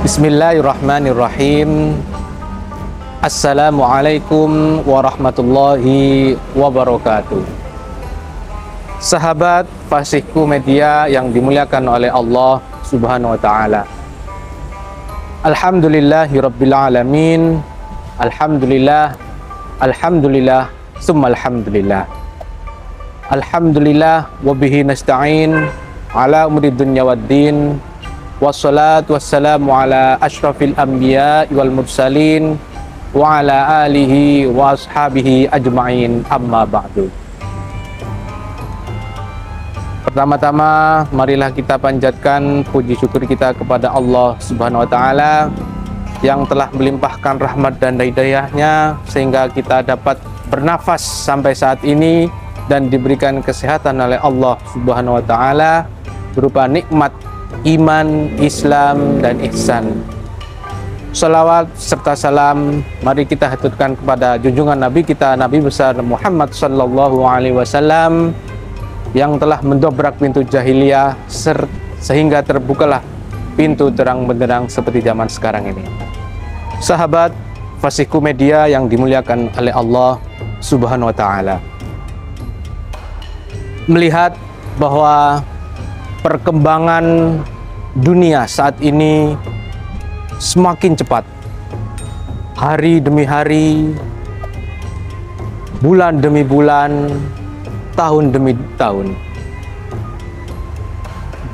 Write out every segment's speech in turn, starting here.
Bismillahirrahmanirrahim. Assalamualaikum warahmatullahi wabarakatuh. Sahabat Fasihku Media yang dimuliakan oleh Allah Subhanahu wa ta'ala. Alhamdulillahirabbil alamin. Alhamdulillah. Alhamdulillah. Summa alhamdulillah. Alhamdulillah wa bihi nasta'in ala umuri dunya waddin. Wassalatu wassalamu ala asyrafil anbiya wal mursalin wa ala alihi wa ashabihi ajma'in, amma ba'du. Pertama-tama marilah kita panjatkan puji syukur kita kepada Allah Subhanahu wa ta'ala yang telah melimpahkan rahmat dan hidayahnya sehingga kita dapat bernafas sampai saat ini dan diberikan kesehatan oleh Allah Subhanahu wa ta'ala berupa nikmat iman, Islam, dan ihsan. Salawat serta salam mari kita haturkan kepada junjungan Nabi kita, Nabi besar Muhammad sallallahu alaihi wasallam yang telah mendobrak pintu jahiliyah sehingga terbukalah pintu terang benderang seperti zaman sekarang ini. Sahabat Fasihku Media yang dimuliakan oleh Allah Subhanahu wa ta'ala, melihat bahwa perkembangan dunia saat ini semakin cepat, hari demi hari, bulan demi bulan, tahun demi tahun.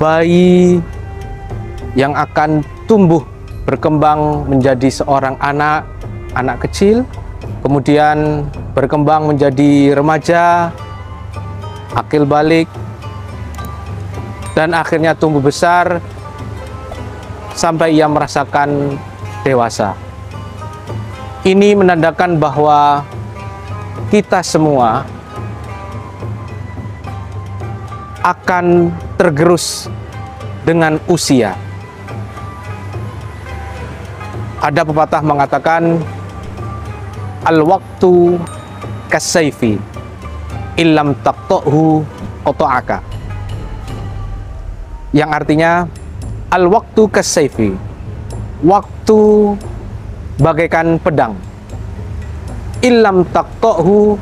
Bayi yang akan tumbuh berkembang menjadi seorang anak kecil, kemudian berkembang menjadi remaja, akil balik, dan akhirnya tumbuh besar sampai ia merasakan dewasa. Ini menandakan bahwa kita semua akan tergerus dengan usia. Ada pepatah mengatakan, al-waqtu kasayfi illam taqta'hu qata'aka, yang artinya al-waqtu kasayfi, waktu bagaikan pedang, illam taqta'hu,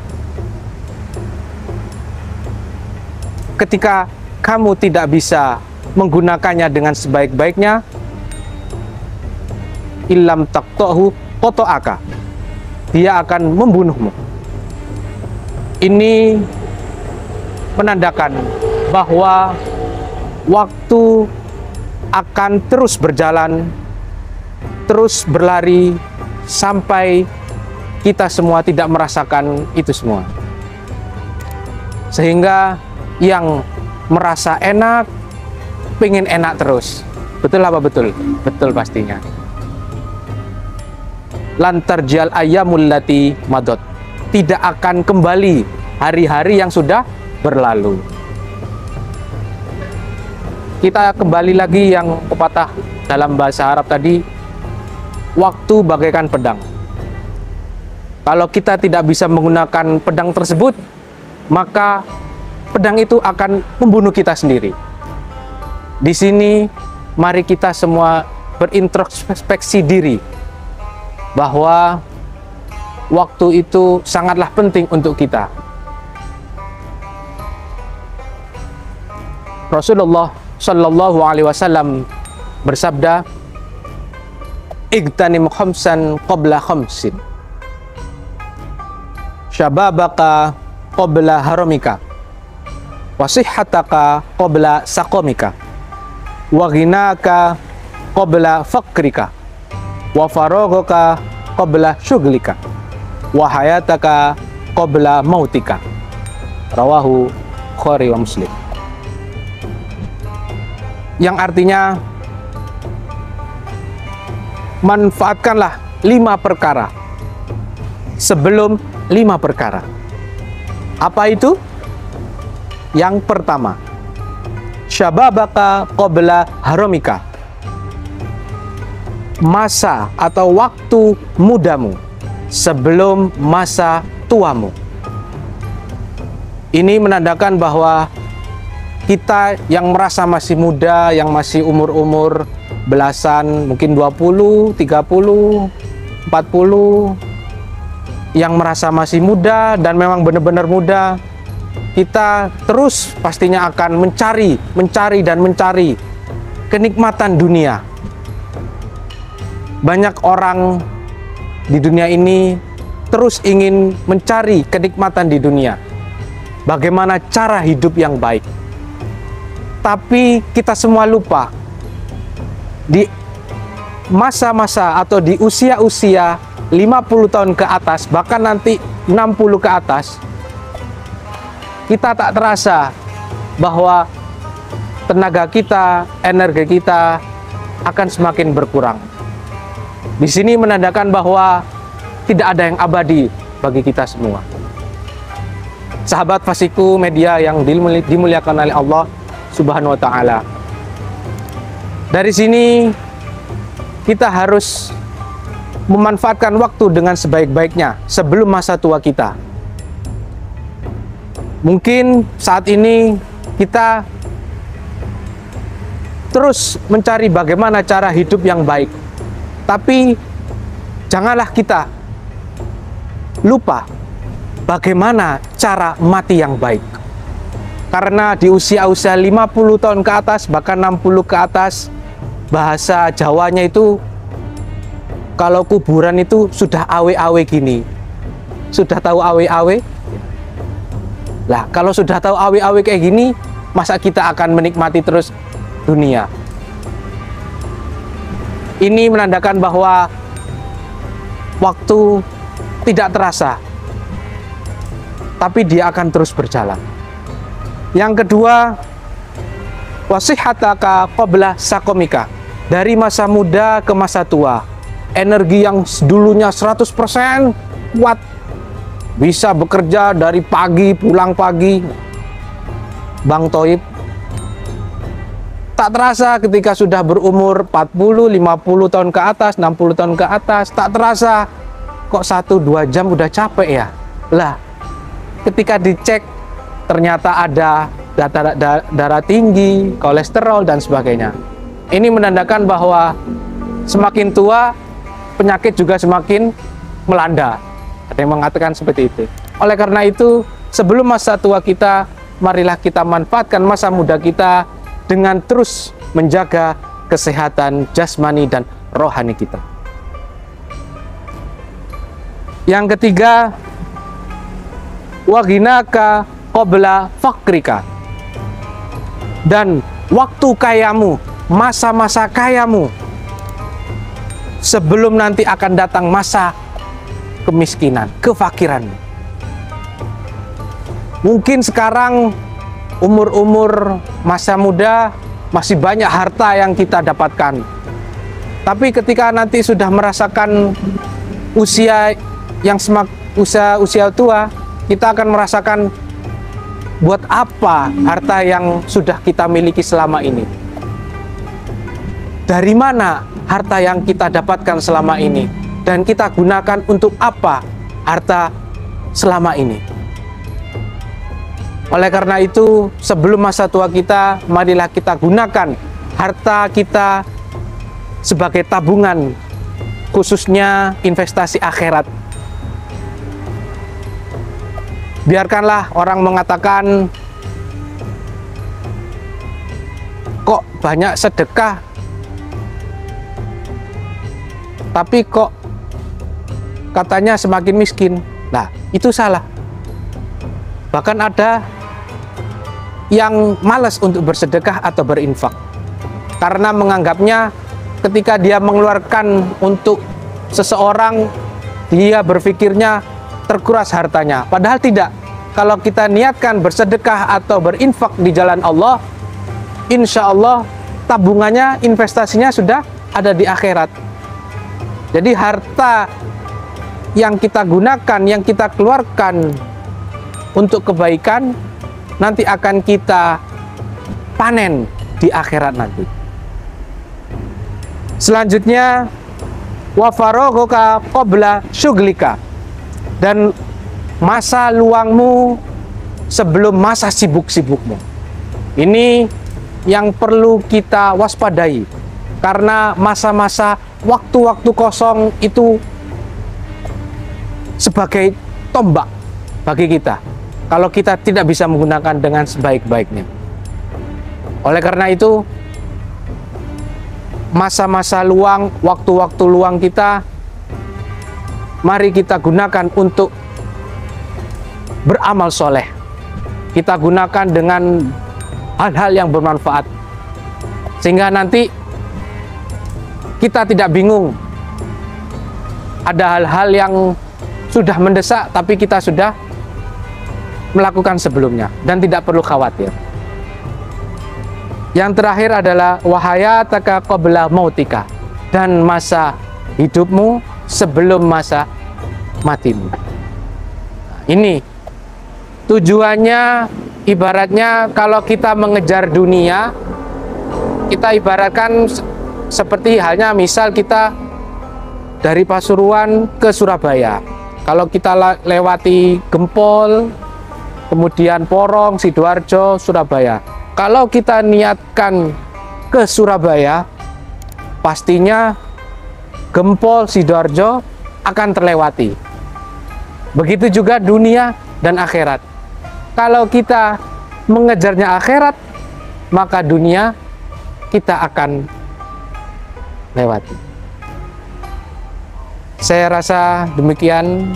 ketika kamu tidak bisa menggunakannya dengan sebaik-baiknya, illam taqta'hu qata'aka, dia akan membunuhmu. Ini menandakan bahwa waktu akan terus berjalan, terus berlari sampai kita semua tidak merasakan itu semua. Sehingga yang merasa enak, pengen enak terus. Betul apa betul? Betul pastinya. Lantar jal ayamul lati madot, tidak akan kembali hari-hari yang sudah berlalu. Kita kembali lagi yang pepatah dalam bahasa Arab tadi, waktu bagaikan pedang. Kalau kita tidak bisa menggunakan pedang tersebut, maka pedang itu akan membunuh kita sendiri. Di sini mari kita semua berintrospeksi diri bahwa waktu itu sangatlah penting untuk kita. Rasulullah Sallallahu alaihi wasallam bersabda, igtanim khamsan qabla khamsin, syababaka qabla haramika, wasihhataka qabla saqamika, wa ghinaka qabla fakrika, wa faragaka qabla syughlika, wa hayataka qabla mautika. Rawahu Bukhari wa Muslim. Yang artinya, manfaatkanlah 5 perkara sebelum 5 perkara. Apa itu? Yang pertama, syababaka qabla haramika, masa atau waktu mudamu sebelum masa tuamu. Ini menandakan bahwa kita yang merasa masih muda, yang masih umur-umur belasan, mungkin 20, 30, 40, yang merasa masih muda dan memang benar-benar muda, kita terus pastinya akan mencari dan mencari kenikmatan dunia. Banyak orang di dunia ini terus ingin mencari kenikmatan di dunia. Bagaimana cara hidup yang baik. Tapi kita semua lupa di masa-masa atau di usia-usia 50 tahun ke atas, bahkan nanti 60 ke atas, kita tak terasa bahwa tenaga kita, energi kita akan semakin berkurang. Di sini menandakan bahwa tidak ada yang abadi bagi kita semua. Sahabat Fasiku Media yang dimuliakan oleh Allah Subhanahu wa Ta'ala. Dari sini kita harus memanfaatkan waktu dengan sebaik-baiknya sebelum masa tua kita. Mungkin saat ini kita terus mencari bagaimana cara hidup yang baik, tapi janganlah kita lupa bagaimana cara mati yang baik. Karena di usia-usia 50 tahun ke atas, bahkan 60 ke atas, bahasa Jawanya itu, kalau kuburan itu sudah awe-awe gini. Sudah tahu awe-awe? Lah, kalau sudah tahu awe-awe kayak gini, masa kita akan menikmati terus dunia? Ini menandakan bahwa waktu tidak terasa, tapi dia akan terus berjalan. Yang kedua, wasihataka qabla sakomika. Dari masa muda ke masa tua, energi yang dulunya 100% kuat, bisa bekerja dari pagi pulang pagi, Bang Toib, tak terasa ketika sudah berumur 40, 50 tahun ke atas, 60 tahun ke atas, tak terasa kok 1-2 jam udah capek ya. Lah, ketika dicek ternyata ada darah tinggi, kolesterol dan sebagainya. Ini menandakan bahwa semakin tua penyakit juga semakin melanda. Ada yang mengatakan seperti itu. Oleh karena itu, sebelum masa tua kita, marilah kita manfaatkan masa muda kita dengan terus menjaga kesehatan jasmani dan rohani kita. Yang ketiga, waghinaka qabla fakrika. Dan waktu kayamu, masa-masa kayamu, sebelum nanti akan datang masa kemiskinan, kefakiran. Mungkin sekarang umur-umur masa muda masih banyak harta yang kita dapatkan. Tapi ketika nanti sudah merasakan usia yang usia tua, kita akan merasakan buat apa harta yang sudah kita miliki selama ini? Dari mana harta yang kita dapatkan selama ini? Dan kita gunakan untuk apa harta selama ini? Oleh karena itu, sebelum masa tua kita, marilah kita gunakan harta kita sebagai tabungan, khususnya investasi akhirat. Biarkanlah orang mengatakan, kok banyak sedekah, tapi kok katanya semakin miskin. Nah, itu salah. Bahkan ada yang malas untuk bersedekah atau berinfak, karena menganggapnya ketika dia mengeluarkan untuk seseorang, dia berpikirnya terkuras hartanya. Padahal tidak. Kalau kita niatkan bersedekah atau berinfak di jalan Allah, insya Allah tabungannya, investasinya sudah ada di akhirat. Jadi harta yang kita gunakan, yang kita keluarkan untuk kebaikan, nanti akan kita panen di akhirat nanti. Selanjutnya, wa faraghuka qabla syughlika. Dan masa luangmu sebelum masa sibuk-sibukmu. Ini yang perlu kita waspadai. Karena masa-masa waktu-waktu kosong itu sebagai tombak bagi kita kalau kita tidak bisa menggunakan dengan sebaik-baiknya. Oleh karena itu, masa-masa luang, waktu-waktu luang kita, mari kita gunakan untuk beramal soleh. Kita gunakan dengan hal-hal yang bermanfaat, sehingga nanti kita tidak bingung. Ada hal-hal yang sudah mendesak, tapi kita sudah melakukan sebelumnya dan tidak perlu khawatir. Yang terakhir adalah wahayataka qabla mautika, dan masa hidupmu sebelum masa matimu. Ini tujuannya, ibaratnya kalau kita mengejar dunia, kita ibaratkan seperti halnya misal kita dari Pasuruan ke Surabaya. Kalau kita lewati Gempol, kemudian Porong, Sidoarjo, Surabaya. Kalau kita niatkan ke Surabaya, pastinya Gempol, Sidoarjo akan terlewati. Begitu juga dunia dan akhirat. Kalau kita mengejarnya akhirat, maka dunia kita akan lewati. Saya rasa demikian.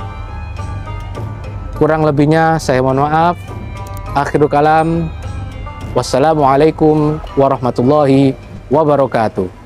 Kurang lebihnya saya mohon maaf. Akhirul kalam. Wassalamualaikum warahmatullahi wabarakatuh.